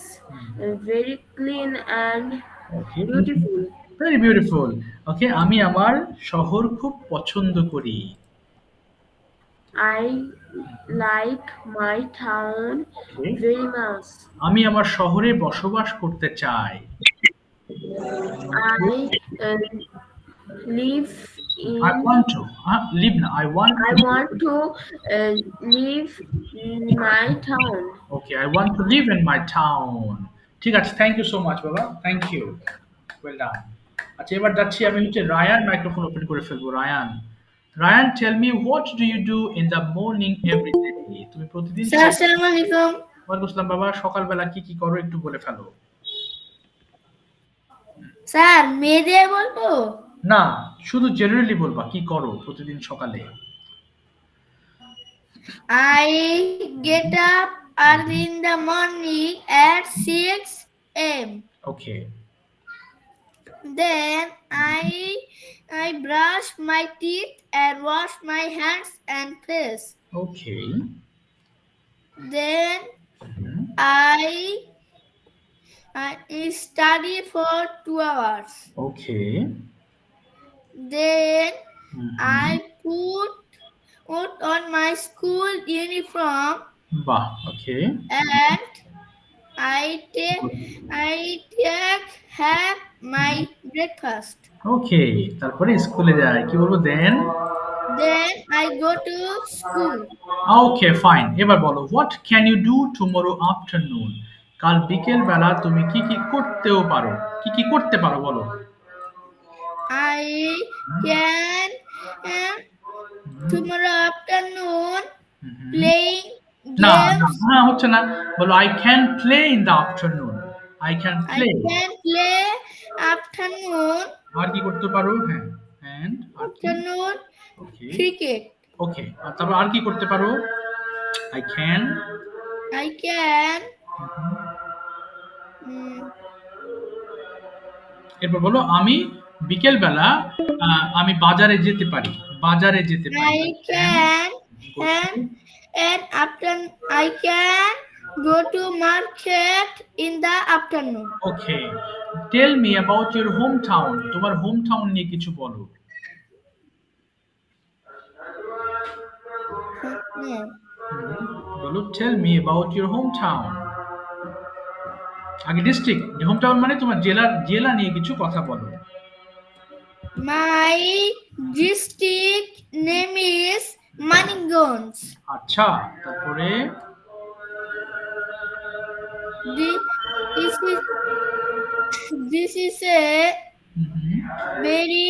very clean and okay, beautiful. very beautiful. Okay, আমি আমার শহর খুব পছন্দ করি। I like my town Okay. very much. আমি আমার শহরে বসবাস করতে চাই। I live in. I want to live না, I want to live in my town. Okay, I want to live in my town. ঠিক আছে, থ্যাংক ইউ সো মাচ বাবা, থ্যাংক ইউ, ওয়েল ডান। আচ্ছা, এবার যাচ্ছি আমি হচ্ছে রায়ান, মাইক্রোফোন ওপেন করে ফেলবো। Rayan, tell me what do you do in the morning every day? তুমি প্রতিদিন স্যার আসসালামু আলাইকুম। ওয়ালাইকুম আসসালাম বাবা, সকালবেলা কি কি করো একটু বলে ফেলো। স্যার মেয়েদের বলবো? না, শুধু জেনারেলি বলবা কি করো প্রতিদিন সকালে। I get up early in the morning at 6 a.m. Okay. Then I brush my teeth and wash my hands and face. Okay. Then I study for 2 hours. Okay. Then I put on my school uniform. Bah, okay. And I have my breakfast. Okay, তারপরে স্কুলে যাই, কি বলবো then? Then I go to school. Okay, fine. এবার বলো, what can you do tomorrow afternoon? কাল বিকেল বেলা তুমি কি কি করতেও পারো, কি কি করতে পারো বলো। I can tomorrow afternoon playing না games. না হচ্ছে না, বলো I can play in the afternoon. I can I play. can play afternoon. আর কি করতে পারো? হ্যাঁ, and Afternoon okay. cricket. Okay, আর তারপর আর কি করতে পারো? I can এরপর বলো আমি বিকেল বেলা আমি বাজারে যেতে পারি। I can I can go to market in the afternoon. Okay, tell me about your hometown. তোমার hometown নিয়ে কিছু বলো। বলো, tell me about your hometown. আগে ডিস্ট্রিক্ট, হোমটাউন মানে তোমার জেলা নিয়ে কিছু কথা বলো। My district name is Manikganj. আচ্ছা, তারপরে This is a very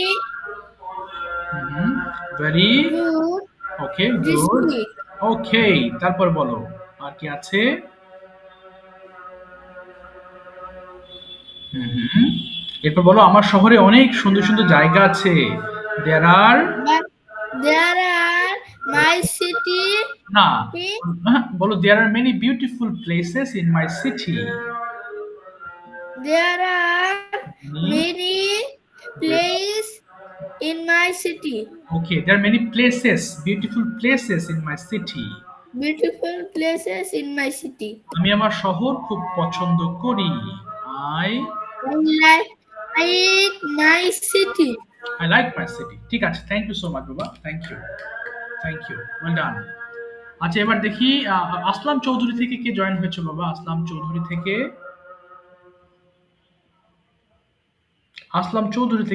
very good, okay good risky, ওকে তারপর বলো আর কি আছে এরপর বলো আমার শহরে অনেক সুন্দর সুন্দর জায়গা আছে দেয়ার আর but there are my city, না বলো there are many beautiful places in my city there are many places in my city, okay there are many places beautiful places in my city beautiful places in my city. আমি আমার শহর খুব পছন্দ করি I I like my city. I like my city. ঠিক আছে thank you so much বাবা thank you well done আচ্ছা এবার দেখি আসলাম চৌধুরী থেকে কে জয়েন হয়েছে বাবা আসলাম চৌধুরী থেকে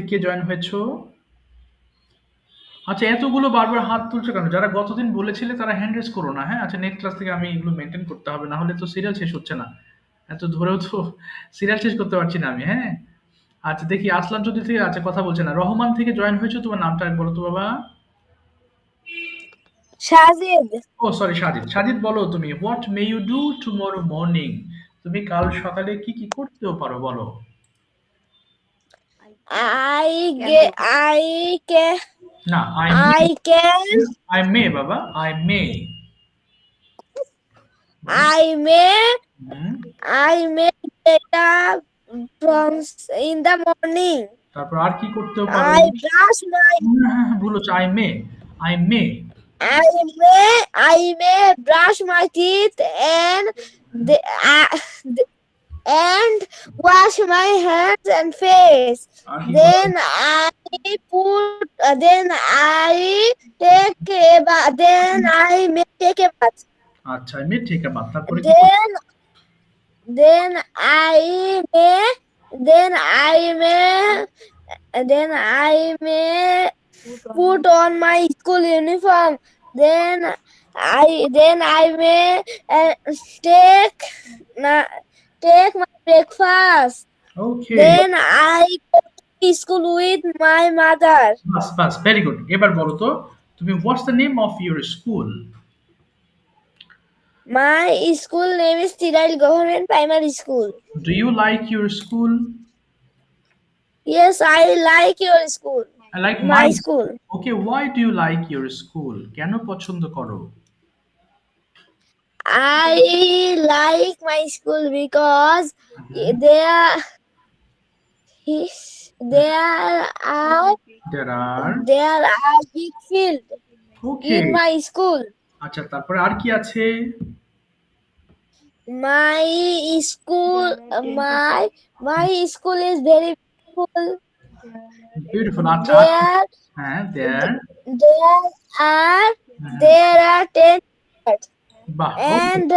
কে জয়েন হয়েছো আচ্ছা এতগুলো বারবার হাত তুলছো কেন যারা গতদিন বলেছিলে তারা হ্যান্ড রেজ করো না হ্যাঁ আচ্ছা নেক্সট ক্লাস থেকে আমি এগুলো মেনটেন করতে হবে না হলে তো সিরিয়াল শেষ হচ্ছে না এত ধরেও তো সিরিয়াল শেষ করতে পারছি না আমি হ্যাঁ আচ্ছা দেখি আসলাম চৌধুরী থেকে আচ্ছা কথা বলছে না রহমান থেকে জয়েন হয়েছো তোমার নামটা বলো তো বাবা Shazid. ও সরি সাজিদ বলো তুমি what may you do tomorrow morning তুমি কাল সকালে কি কি করতেও পারো বলো I can না আই মে বাবা I may get up from in the morning. তারপর আর কি করতেও পারো I brush my ভুলোছো I may I may brush my teeth and wash my hands and face. আর কি Then I take a bath. Then I may take a bath. আচ্ছা I may ঠিক আছে তারপরে কি Then I may put on my school uniform. Then I may take my breakfast. Okay Then I go to school with my mother. বাস very good এবার বলো তো তুমি what's the name of your school My school name is Tirail Government Primary School. Do you like your school Yes, I like your school. I like My school. Okay why do you like your school কেন পছন্দ করো I like my school because there are there R big field okay in my school. আচ্ছা তারপরে আর কি আছে My school is very beautiful. Beautiful আচ্ছা হ্যাঁ দেয়ার There are 10 বাহ and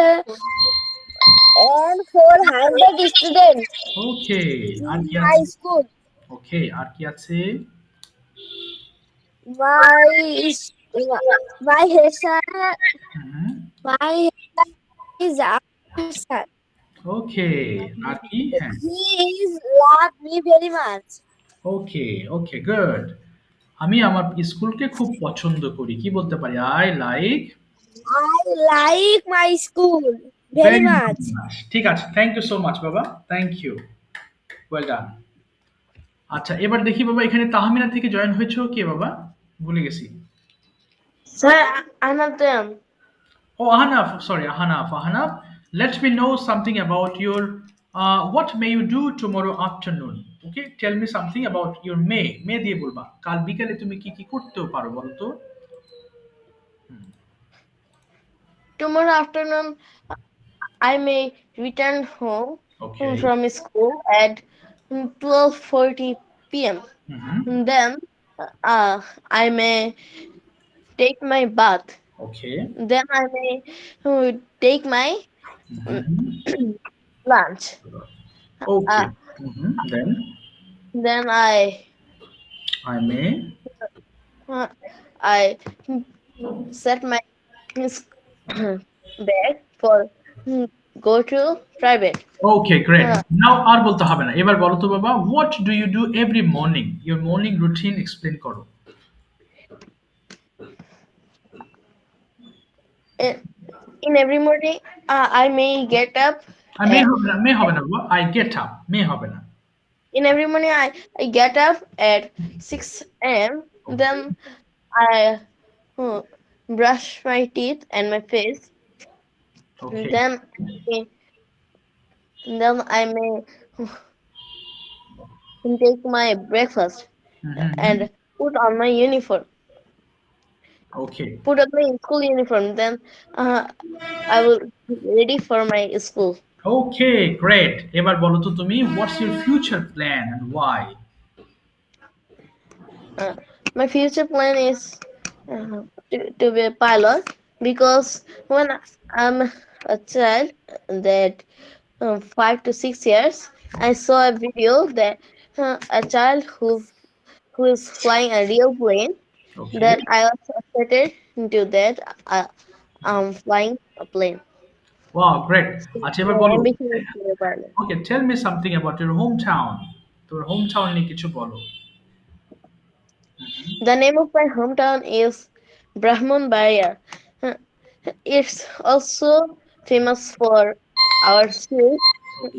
400 students ওকে আর কি in my আছে school. ওকে আর কি আছে My head sir is sir. ওকে আর কি হ্যাঁ He is love me very much. Okay good আমি আমার স্কুলকে খুব পছন্দ করি কি বলতে পারি I like I like my school very much. ঠিক আছে থ্যাংক ইউ সো মাচ বাবা থ্যাংক ইউ ওয়েল ডান আচ্ছা এবার দেখি বাবা এখানে তাহমিনা থেকে জয়েন হয়েছো কে বাবা ভুলে গেছি Sir, I'm not them. Oh, Ahanaf, let me know something about your, what may you do tomorrow afternoon? Okay, tell me something about your May দিয়ে বলবা কাল বিকালে তুমি কি কি করতেও পারো বলো তো Tomorrow afternoon, I may return home Okay. from school at 12:40 p.m. Then I may take my bath. Okay. Then I may take my lunch. Okay. Then I may I set my bag for go to private. Okay, great. Uh, Now আর বলতে হবে না, এবার বলো তো বাবা, what do you do every morning? Your morning routine explain করো। in every morning, I may get up. আর মে হবে না বাবা, I get up, মে হবে না। In every morning, I get up at 6 a.m. Then I brush my teeth and my face. Okay. Then I may take my breakfast and put on my uniform. Okay. Put on my school uniform. Then I will be ready for my school. Okay, great. এবার বলো তো তুমি, what's your future plan and why? My future plan is to be a pilot, because when I'm a child, that 5 to 6 years, I saw a video that a child who is flying a real plane. Okay. That I also excited into that. Flying a plane. Wow, great. আচ্ছা এবার My বলো, ambition is to be a pilot. okay, tell me something about your hometown. তোর hometown নিয়ে কিছু বলো। The name of my hometown is Brahmanbaria. It's also famous for our sweet,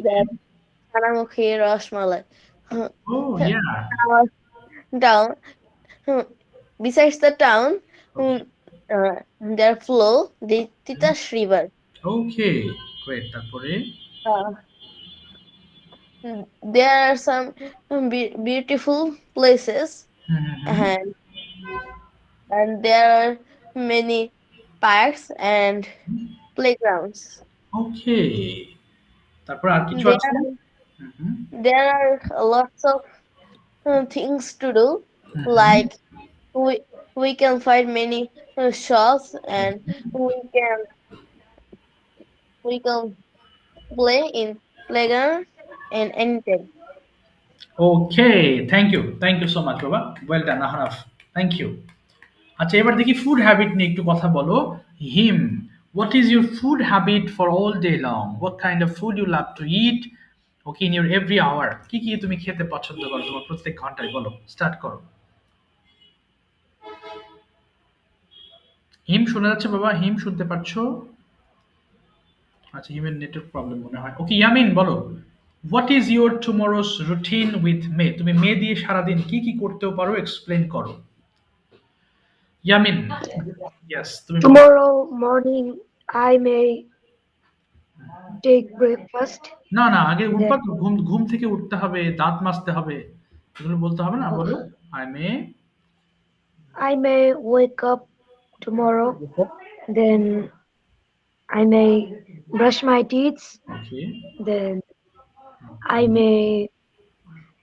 that Kanamukhi Rashmalai. Oh, yeah. Our town, besides the town, there flow the Titash River. Okay, great. তারপরে Uh, there are some beautiful places, and there are many parks and playgrounds. Okay. তারপর আর কিছু আছে? There are lots of things to do, like we can find many shops, and we can play in playground and anything. Okay, thank you so much বাবা, well done Ahnaf, thank you. আচ্ছা এবার দেখি food habit নিয়ে একটু কথা বলো। হিম, what is your food habit for all day long? What kind of food you love to eat? Okay, in your every hour কি কি তুমি খেতে পছন্দ করো তোমার প্রত্যেক ঘন্টায়, বলো, স্টার্ট করো। হিম শোনা যাচ্ছে বাবা? হিম শুনতে পাচ্ছো? আচ্ছা, হিমের নেটওয়ার্ক প্রবলেম মনে হয়। ওকে, ইয়ামিন বলো, what is your tomorrow's routine with may? তুমি মে দিয়ে সারাদিন কি কি করতেও পারো, এক্সপ্লেন করো। ইয়ামিন, ইয়েস, তুমি বলো। Tomorrow morning, I may take breakfast. না না, আগে উঠবা তো, ঘুম থেকে উঠতে হবে, দাঁত মাজতে হবে, এগুলো বলতে হবে না, বলো। I may wake up tomorrow, then I may brush my teeth, Okay. then I may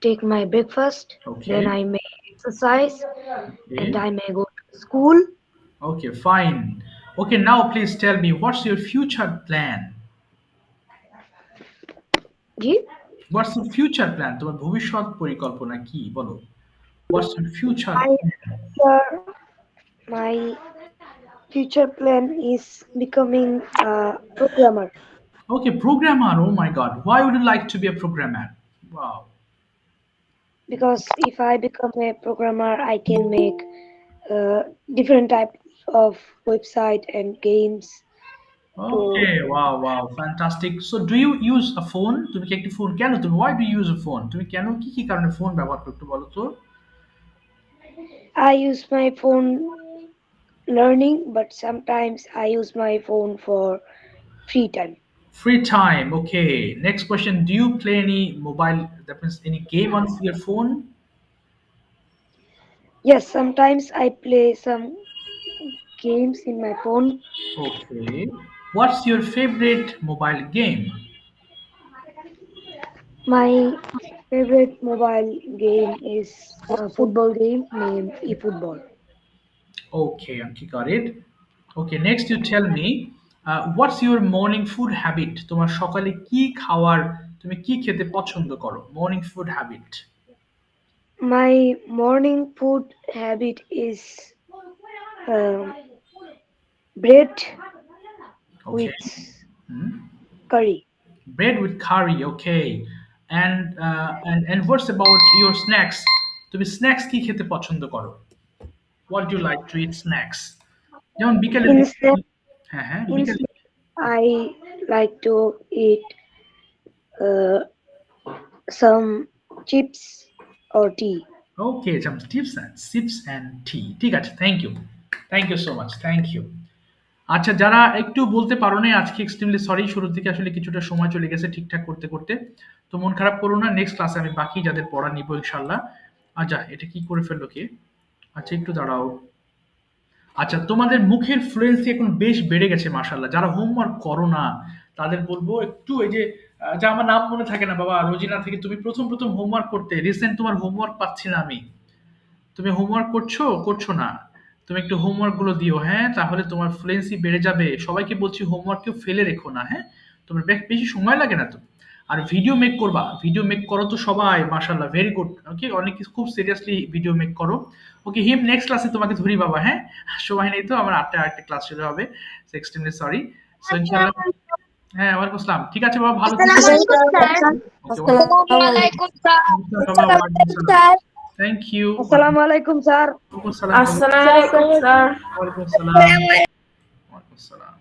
take my breakfast, Okay. then I may exercise, Okay. and I may go to school. Okay, fine. Okay, now please tell me, what's your future plan? What's your future plan? তোমার ভবিষ্যৎ পরিকল্পনা কি, বলো। What's your future plan? My future plan is becoming a programmer. Okay, programmer. Oh my God. Why would you like to be a programmer? Wow. Because if I become a programmer, I can make different types of website and games. Okay, wow, fantastic. So do you use a phone? তুমি কি একটি phone, কেন তুমি, why do you use a phone? তুমি কেন, কি কি কারণে ফোন ব্যবহার করতে, বলো তো? I use my phone learning, but sometimes I use my phone for free time. Free time, okay. Next question, do you play any mobile, that means any game on your phone? Yes, sometimes I play some games in my phone. Okay. What's your favorite mobile game? My favorite mobile game is a football game named eFootball. Okay, Anki, got it. Okay, next you tell me, what's your morning food habit? তোমার সকালে কি খাওয়ার, তুমি কি খেতে পছন্দ করো? Morning food habit. My morning food habit is bread Okay. with curry. Bread with curry, okay. And what's about your snacks? তুমি স্ন্যাক্স কি খেতে পছন্দ করো? What do you like to eat snacks? যেমন বিকেলে In snack, হ্যাঁ হ্যাঁ in বিকেলে snack, I like to eat uh, some chips or tea. Okay some chips and tea ঠিক আছে thank you so much thank you আচ্ছা যারা একটু বলতে পারো না আজকে এক্সট্রিমলি সরি শুরুর দিকে আসলে কিছুটা সময় চলে গেছে ঠিকঠাক করতে করতে তো মন খারাপ করো না নেক্সট ক্লাসে আমি বাকি যাদের পড়া নিব ইনশাল্লাহ আচ্ছা এটা কি করে ফেললো কে আচ্ছা একটু দাঁড়াও আচ্ছা তোমাদের মুখের ফ্লুয়েন্সি এখন বেশ বেড়ে গেছে মাশাআল্লাহ যারা হোমওয়ার্ক করো না তাদের বলবো একটু এই যে যা আমার নাম মনে থাকে না বাবা রোজিনা থেকে তুমি প্রথম হোমওয়ার্ক করতে রিসেন্ট তোমার হোমওয়ার্ক পাচ্ছি না আমি তুমি হোমওয়ার্ক করছো না তুমি একটু হোমওয়ার্ক গুলো দিও হ্যাঁ তাহলে তোমার ফ্লুয়েন্সি বেড়ে যাবে সবাইকে বলছি হোমওয়ার্ক কেউ ফেলে রেখো না হ্যাঁ তোমার বেশি সময় লাগে না তো আর ভিডিও মেক করবা ভিডিও মেক করো তো সবাই মাশাআল্লাহ ভেরি গুড ওকে অনেক খুব সিরিয়াসলি ভিডিও মেক করো ওকে হিম নেক্সট ক্লাসে তোমাকে ধরি বাবা হ্যাঁ সময় নেই তো আমার 8টায় আরেকটা ক্লাস শুরু হবে সো এক্সট্রিমলি সরি সো ইনশাআল্লাহ হ্যাঁ ওয়ালাইকুম আসসালাম ঠিক আছে বাবা ভালো থেকো আসসালামু আলাইকুম sir thank you Assalamu alaikum, sir. Assalamualaikum, sir. ওয়ালাইকুম আসসালাম